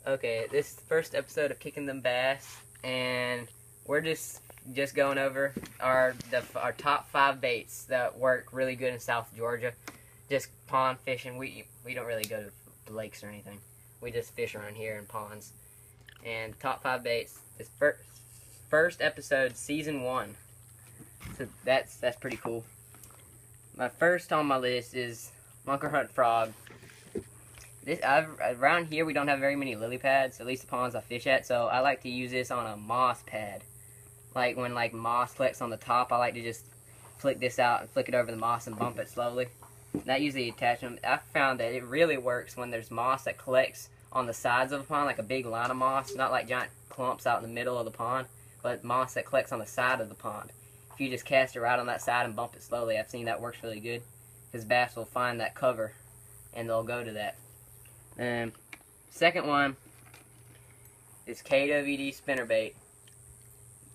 Okay, this is the first episode of Kicking Them Bass, and we're just going over our top 5 baits that work really good in South Georgia. Just pond fishing. We don't really go to lakes or anything. We just fish around here in ponds. And top 5 baits. This first episode, season 1. So that's pretty cool. My first on my list is Bunker Hunt Frog. Around here we don't have very many lily pads, at least the ponds I fish at, so I like to use this on a moss pad. Like when moss collects on the top, I like to just flick this out and flick it over the moss and bump it slowly. That usually attachment. I found that it really works when there's moss that collects on the sides of the pond, like a big line of moss, not like giant clumps out in the middle of the pond, but moss that collects on the side of the pond. If you just cast it right on that side and bump it slowly, I've seen that works really good, because bass will find that cover and they'll go to that. Second one is KWD spinnerbait.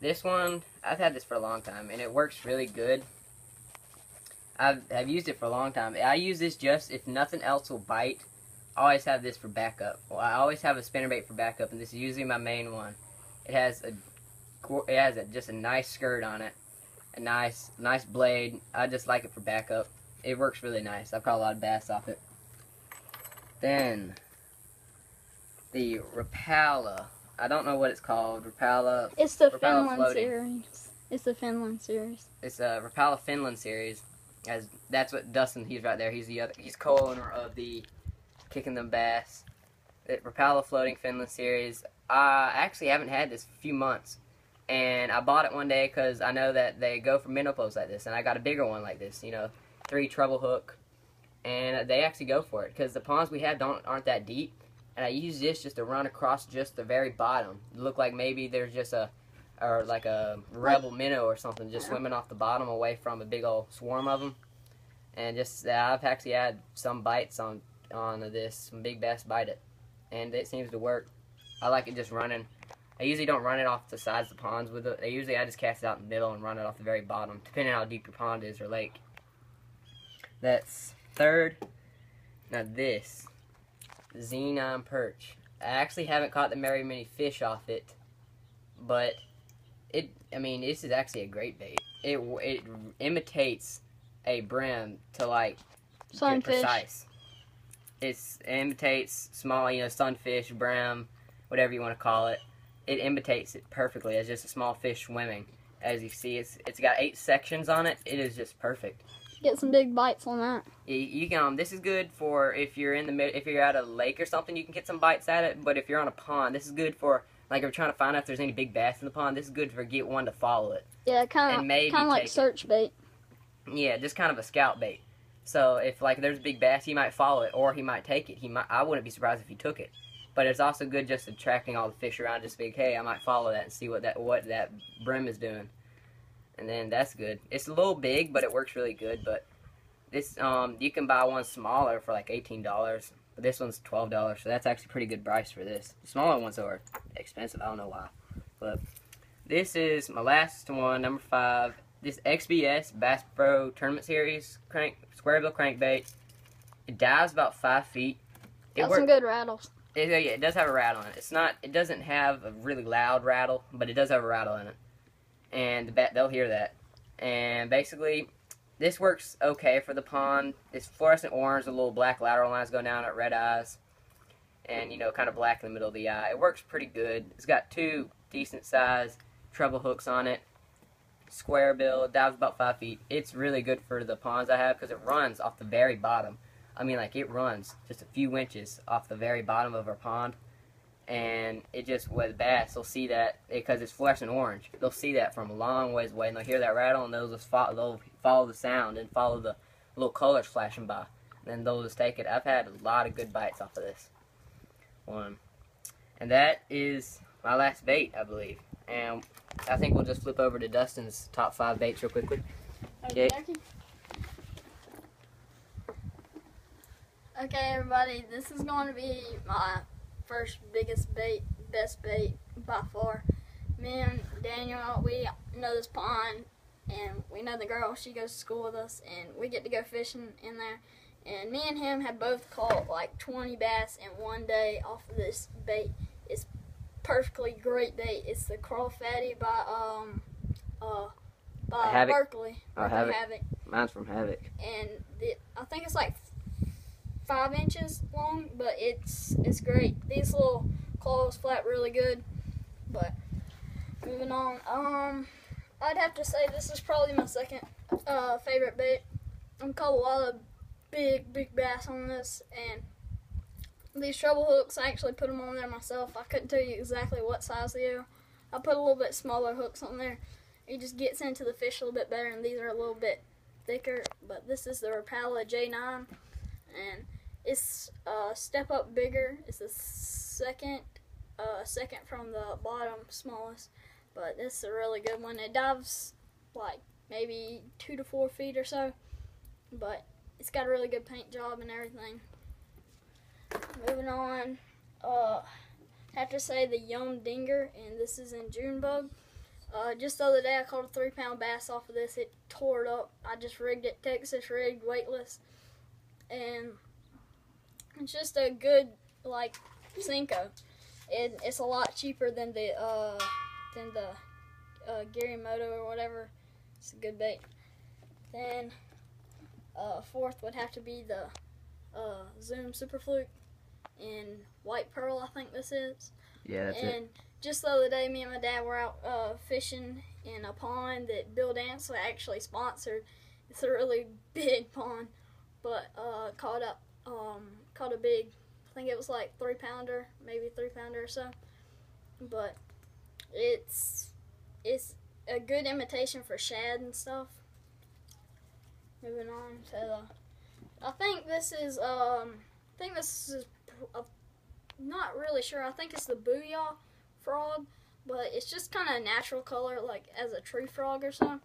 This one, I've had this for a long time, and it works really good. I've used it for a long time. I use this just if nothing else will bite. I always have this for backup. Well, I always have a spinnerbait for backup, and this is usually my main one. It has just a nice skirt on it, a nice blade. I just like it for backup. It works really nice. I've caught a lot of bass off it. Then, the Rapala. I don't know what it's called. Rapala. It's the Rapala Finland floating. series. It's the Finland series. It's a Rapala Finland series. That's what Dustin, he's right there. He's co-owner of the Kicking Them Bass. The Rapala Floating Finland series. I actually haven't had this a few months. And I bought it one day because I know that they go for minnow posts like this. And I got a bigger one like this, 3 treble hook. And they actually go for it because the ponds we have aren't that deep, and I use this just to run across just the very bottom. It look like maybe there's just a rebel minnow or something just swimming off the bottom away from a big old swarm of them. And I've actually had some bites on this, some big bass bite it, and it seems to work. I like it just running. I usually don't run it off the sides of the ponds with it. I just cast it out in the middle and run it off the very bottom, depending on how deep your pond is or lake. That's third. Now this Xenon perch. I actually haven't caught very many fish off it, but this is actually a great bait. It imitates a brim to Sunfish. get precise. It imitates small, sunfish, brim, whatever you want to call it. It imitates it perfectly as just a small fish swimming. As you see, it's got 8 sections on it. It is just perfect. Get some big bites on that. You can. This is good for if you're if you're at a lake or something. You can get some bites at it. But if you're on a pond, this is good for if you're trying to find out if there's any big bass in the pond. This is good for get one to follow it. Yeah, kind of like search bait. Yeah, just kind of a scout bait. So if there's a big bass, he might follow it or he might take it. I wouldn't be surprised if he took it. But it's also good just attracting all the fish around. Just be hey, I might follow that and see what that brim is doing. And then that's good. It's a little big, but it works really good. But this, you can buy one smaller for like $18. But this one's $12, so that's actually a pretty good price for this. The smaller ones are expensive. I don't know why. But this is my last one, number 5. This XBS Bass Pro Tournament Series square bill crankbait. It dives about 5 feet. Got some good rattles. It does have a rattle in it. It doesn't have a really loud rattle, but it does have a rattle in it. And they'll hear that. And basically, this works okay for the pond. It's fluorescent orange, the little black lateral lines go down at red eyes, and kind of black in the middle of the eye. It works pretty good. It's got 2 decent sized treble hooks on it. Square bill. It dives about 5 feet. It's really good for the ponds I have because it runs off the very bottom. It runs just a few inches off the very bottom of our pond. And it just, with bass, they'll see that, because it's fluorescent orange, they'll see that from a long ways away, and they'll hear that rattle, and they'll follow the sound and follow the little colors flashing by. And then they'll just take it. I've had a lot of good bites off of this one. And that is my last bait, I believe. And I think we'll just flip over to Dustin's top 5 baits real quickly. Okay, everybody, this is going to be my first best bait by far. Me and Daniel, we know this pond, and we know the girl. She goes to school with us, and we get to go fishing in there. And me and him have both caught like 20 bass in one day off of this bait. It's perfectly great bait. It's the Crawfatty by Havoc. Berkeley. Oh, Berkeley Havoc. Mine's from Havoc. And I think it's like 5 inches long, but it's great. These little claws flap really good. But moving on, I'd have to say this is probably my second favorite bait. I've caught a lot of big bass on this, and these treble hooks, I actually put them on there myself. I couldn't tell you exactly what size they are. I put a little bit smaller hooks on there. It just gets into the fish a little bit better, and these are a little bit thicker. But this is the Rapala J9, and it's a step up bigger. It's the second from the bottom smallest, but this is a really good one. It dives like maybe 2 to 4 feet or so, but it's got a really good paint job and everything. Moving on, I have to say the Yum Dinger, and this is in June bug. Just the other day I caught a 3-pound bass off of this. It tore it up. I just rigged it Texas rigged, weightless, and it's just a good like Senko. It's a lot cheaper than the Gary Moto or whatever. It's a good bait. Then fourth would have to be the Zoom Super Fluke in White Pearl, I think this is. Yeah, that's and it. Just the other day, me and my dad were out fishing in a pond that Bill Dantzler actually sponsored. It's a really big pond, but caught a big, I think it was like 3-pounder, maybe 3-pounder or so. But it's a good imitation for shad and stuff. Moving on to I think this is not really sure. I think it's the Booyah frog, but it's just kind of a natural color, like as a tree frog or something.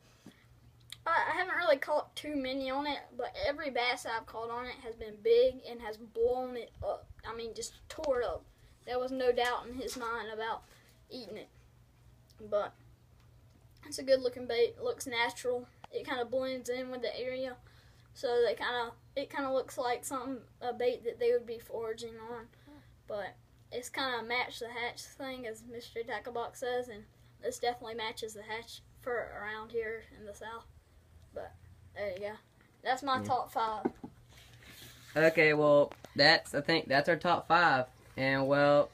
I haven't really caught too many on it, but every bass I've caught on it has been big and has blown it up. I mean, just tore it up. There was no doubt in his mind about eating it. But it's a good looking bait. It looks natural. It kind of blends in with the area, so it kind of looks like a bait that they would be foraging on. But it's kind of match the hatch thing, as Mr. Tacklebox says, and this definitely matches the hatch for around here in the south. But there you go. That's my top 5. Okay, well, I think that's our top 5. And, well,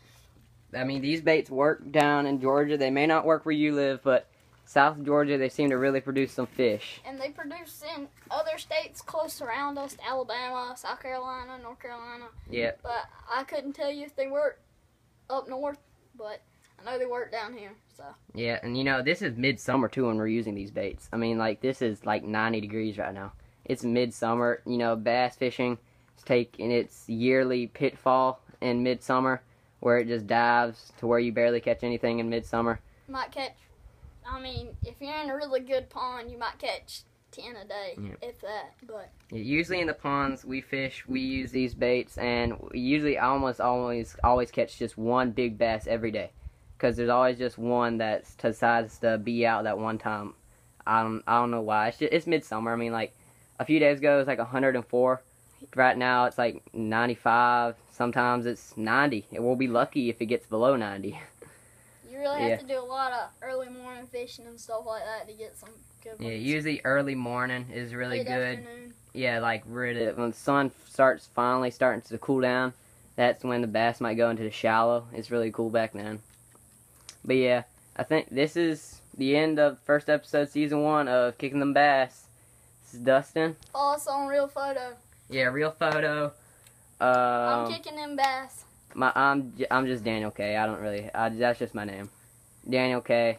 I mean, these baits work down in Georgia. They may not work where you live, but South Georgia, they seem to really produce some fish. And they produce in other states close around us, Alabama, South Carolina, North Carolina. Yeah. But I couldn't tell you if they work up north, but I know they work down here, so. Yeah, and you know, this is midsummer too when we're using these baits. I mean, like, this is like 90 degrees right now. It's midsummer. You know, bass fishing is taking its yearly pitfall in midsummer, where it just dives to where you barely catch anything in midsummer. Might catch, I mean, if you're in a really good pond, you might catch 10 a day, if that, but. Yeah, usually in the ponds we fish, we use these baits, and usually I almost always catch just one big bass every day. Because there's always just one that decides to be out that one time. I don't know why. It's midsummer. I mean, like, a few days ago it was like 104. Right now it's like 95. Sometimes it's 90. And we'll be lucky if it gets below 90. You really have to do a lot of early morning fishing and stuff like that to get some good ones. Yeah, usually early morning is really good. Afternoon. Yeah, like when the sun finally starting to cool down, that's when the bass might go into the shallow. It's really cool back then. But yeah, I think this is the end of the first episode, season 1 of Kicking Them Bass. This is Dustin. Follow us on Real Photo. Yeah, Real Photo. I'm Kicking Them Bass. I'm just Daniel K. I don't really. That's just my name, Daniel K.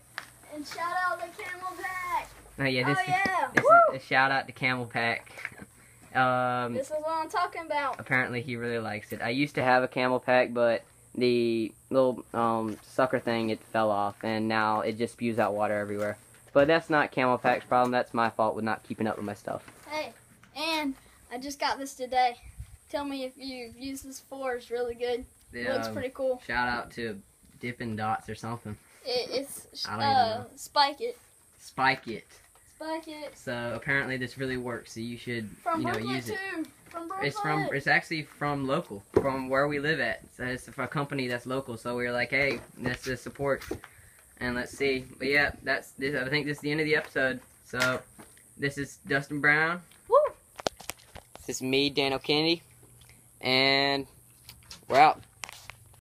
And shout out to Camelback. Oh yeah, this is a shout out to Camelback. This is what I'm talking about. Apparently he really likes it. I used to have a Camelback, but the little sucker thing, it fell off, and now it just spews out water everywhere. But that's not Camelback's problem. That's my fault with not keeping up with my stuff. Hey, and I just got this today. Tell me if you've used this before. It's really good. It looks pretty cool. Shout out to Dippin' Dots or something. It's I don't even know. Spike It. Spike It. Spike It. So apparently this really works. So you should From Brooklyn use it. too. It's actually from local, from where we live at. So it's a company that's local. So we were like, hey, let's just support, and let's see. But yeah, that's this. I think this is the end of the episode. So this is Dustin Brown. Woo! This is me, Daniel Kennedy, and we're out.